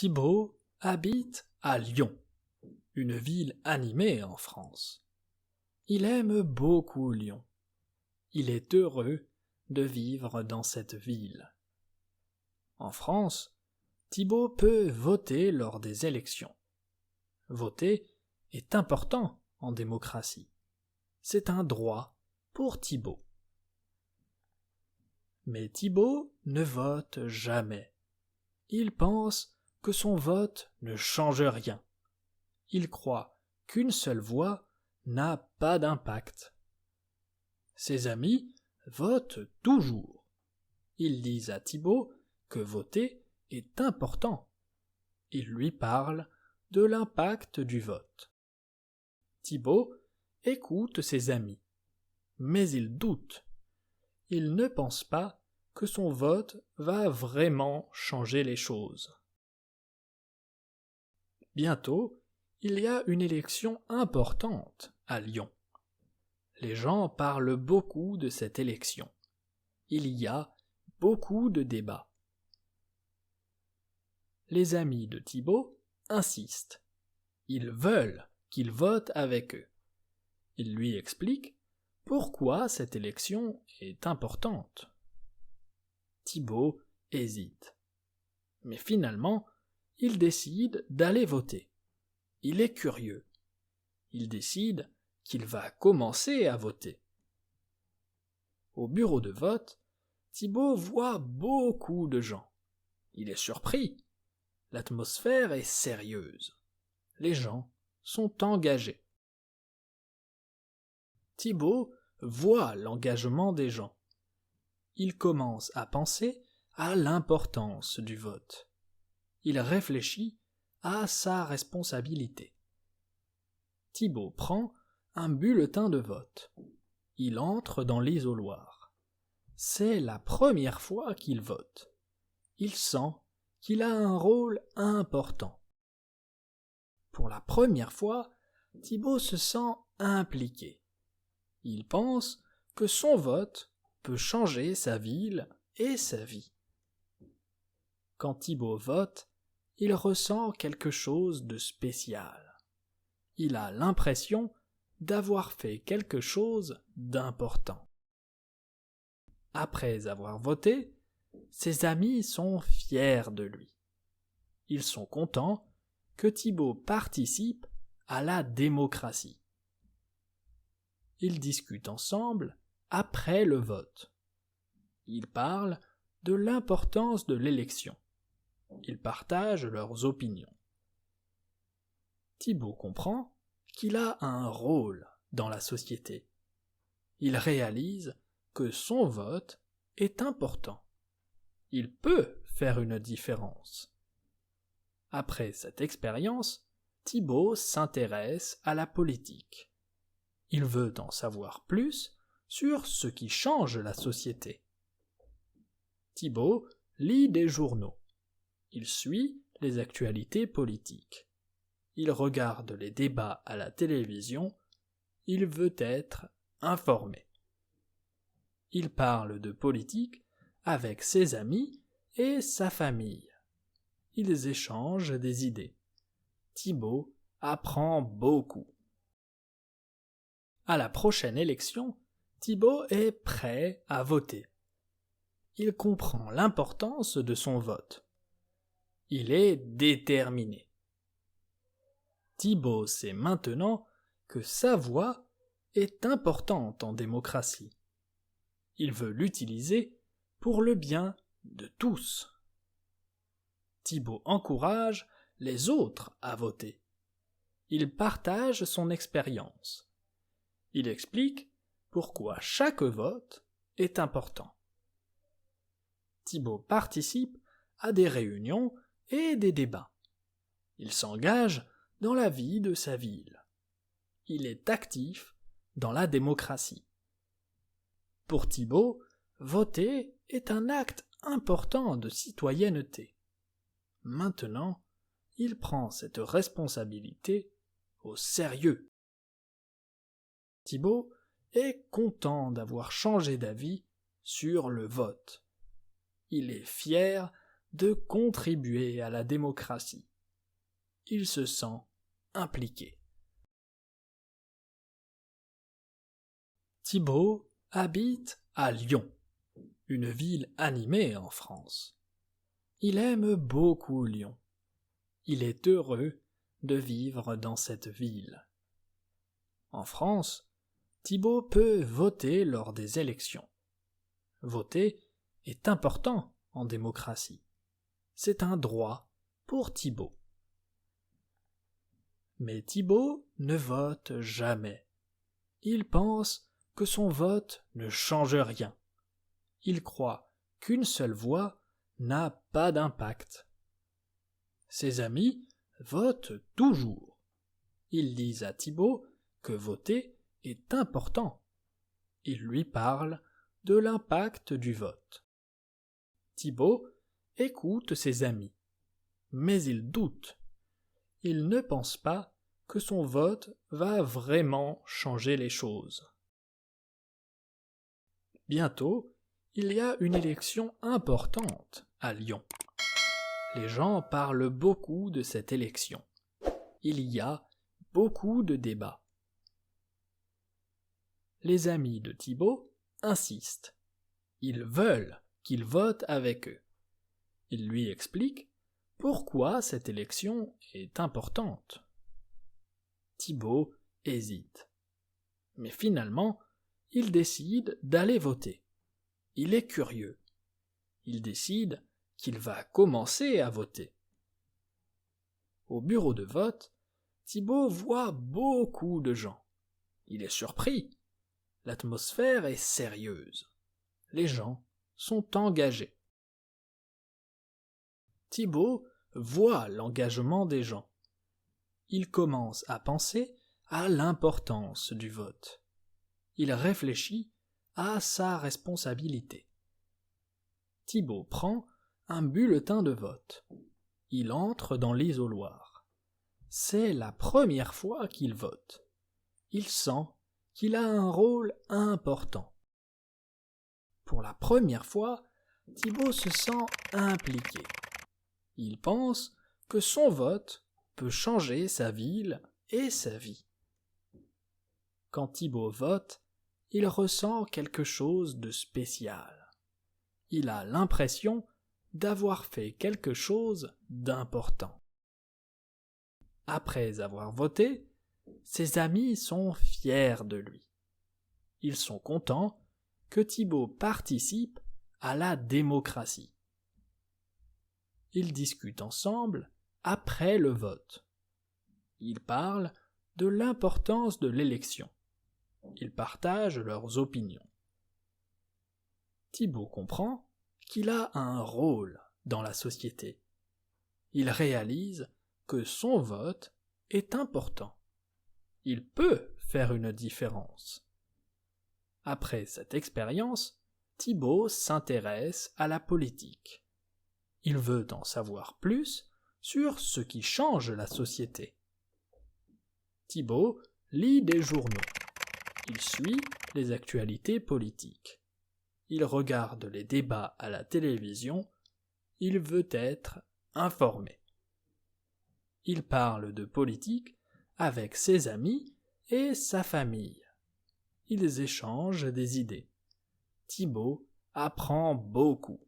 Thibaut habite à Lyon, une ville animée en France. Il aime beaucoup Lyon. Il est heureux de vivre dans cette ville. En France, Thibaut peut voter lors des élections. Voter est important en démocratie. C'est un droit pour Thibaut. Mais Thibaut ne vote jamais. Il pense que son vote ne change rien. Il croit qu'une seule voix n'a pas d'impact. Ses amis votent toujours. Ils disent à Thibaut que voter est important. Ils lui parlent de l'impact du vote. Thibaut écoute ses amis, mais il doute. Il ne pense pas que son vote va vraiment changer les choses. Bientôt, il y a une élection importante à Lyon. Les gens parlent beaucoup de cette élection. Il y a beaucoup de débats. Les amis de Thibaut insistent. Ils veulent qu'il vote avec eux. Ils lui expliquent pourquoi cette élection est importante. Thibaut hésite. Mais finalement, il décide d'aller voter. Il est curieux. Il décide qu'il va commencer à voter. Au bureau de vote, Thibaut voit beaucoup de gens. Il est surpris. L'atmosphère est sérieuse. Les gens sont engagés. Thibaut voit l'engagement des gens. Il commence à penser à l'importance du vote. Il réfléchit à sa responsabilité. Thibaut prend un bulletin de vote. Il entre dans l'isoloir. C'est la première fois qu'il vote. Il sent qu'il a un rôle important. Pour la première fois, Thibaut se sent impliqué. Il pense que son vote peut changer sa ville et sa vie. Quand Thibaut vote, il ressent quelque chose de spécial. Il a l'impression d'avoir fait quelque chose d'important. Après avoir voté, ses amis sont fiers de lui. Ils sont contents que Thibaut participe à la démocratie. Ils discutent ensemble après le vote. Ils parlent de l'importance de l'élection. Ils partagent leurs opinions. Thibaut comprend qu'il a un rôle dans la société. Il réalise que son vote est important. Il peut faire une différence. Après cette expérience, Thibaut s'intéresse à la politique. Il veut en savoir plus sur ce qui change la société. Thibaut lit des journaux. Il suit les actualités politiques. Il regarde les débats à la télévision. Il veut être informé. Il parle de politique avec ses amis et sa famille. Ils échangent des idées. Thibaut apprend beaucoup. À la prochaine élection, Thibaut est prêt à voter. Il comprend l'importance de son vote. Il est déterminé. Thibaut sait maintenant que sa voix est importante en démocratie. Il veut l'utiliser pour le bien de tous. Thibaut encourage les autres à voter. Il partage son expérience. Il explique pourquoi chaque vote est important. Thibaut participe à des réunions et des débats. Il s'engage dans la vie de sa ville. Il est actif dans la démocratie. Pour Thibaut, voter est un acte important de citoyenneté. Maintenant, il prend cette responsabilité au sérieux. Thibaut est content d'avoir changé d'avis sur le vote. Il est fier de contribuer à la démocratie. Il se sent impliqué. Thibaut habite à Lyon, une ville animée en France. Il aime beaucoup Lyon. Il est heureux de vivre dans cette ville. En France, Thibaut peut voter lors des élections. Voter est important en démocratie. C'est un droit pour Thibaut. Mais Thibaut ne vote jamais. Il pense que son vote ne change rien. Il croit qu'une seule voix n'a pas d'impact. Ses amis votent toujours. Ils disent à Thibaut que voter est important. Ils lui parlent de l'impact du vote. Thibaut écoute ses amis, mais il doute. Il ne pense pas que son vote va vraiment changer les choses. Bientôt, il y a une élection importante à Lyon. Les gens parlent beaucoup de cette élection. Il y a beaucoup de débats. Les amis de Thibaut insistent. Ils veulent qu'il vote avec eux. Ils lui expliquent pourquoi cette élection est importante. Thibaut hésite. Mais finalement, il décide d'aller voter. Il est curieux. Il décide qu'il va commencer à voter. Au bureau de vote, Thibaut voit beaucoup de gens. Il est surpris. L'atmosphère est sérieuse. Les gens sont engagés. Thibaut voit l'engagement des gens. Il commence à penser à l'importance du vote. Il réfléchit à sa responsabilité. Thibaut prend un bulletin de vote. Il entre dans l'isoloir. C'est la première fois qu'il vote. Il sent qu'il a un rôle important. Pour la première fois, Thibaut se sent impliqué. Il pense que son vote peut changer sa ville et sa vie. Quand Thibaut vote, il ressent quelque chose de spécial. Il a l'impression d'avoir fait quelque chose d'important. Après avoir voté, ses amis sont fiers de lui. Ils sont contents que Thibaut participe à la démocratie. Ils discutent ensemble après le vote. Ils parlent de l'importance de l'élection. Ils partagent leurs opinions. Thibaut comprend qu'il a un rôle dans la société. Il réalise que son vote est important. Il peut faire une différence. Après cette expérience, Thibaut s'intéresse à la politique. Il veut en savoir plus sur ce qui change la société. Thibaut lit des journaux. Il suit les actualités politiques. Il regarde les débats à la télévision. Il veut être informé. Il parle de politique avec ses amis et sa famille. Ils échangent des idées. Thibaut apprend beaucoup.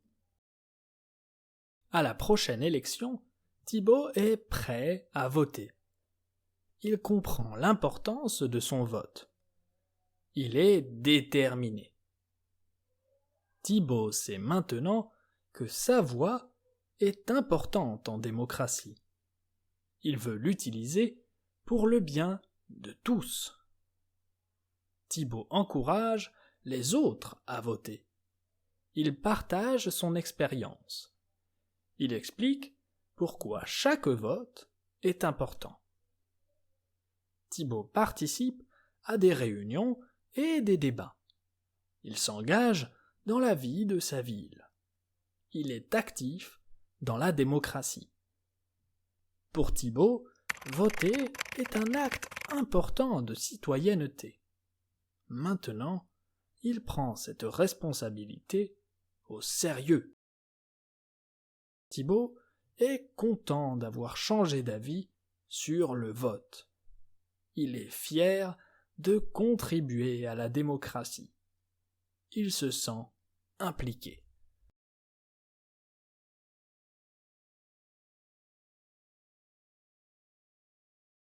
À la prochaine élection, Thibaut est prêt à voter. Il comprend l'importance de son vote. Il est déterminé. Thibaut sait maintenant que sa voix est importante en démocratie. Il veut l'utiliser pour le bien de tous. Thibaut encourage les autres à voter. Il partage son expérience. Il explique pourquoi chaque vote est important. Thibaut participe à des réunions et des débats. Il s'engage dans la vie de sa ville. Il est actif dans la démocratie. Pour Thibaut, voter est un acte important de citoyenneté. Maintenant, il prend cette responsabilité au sérieux. Thibault est content d'avoir changé d'avis sur le vote. Il est fier de contribuer à la démocratie. Il se sent impliqué.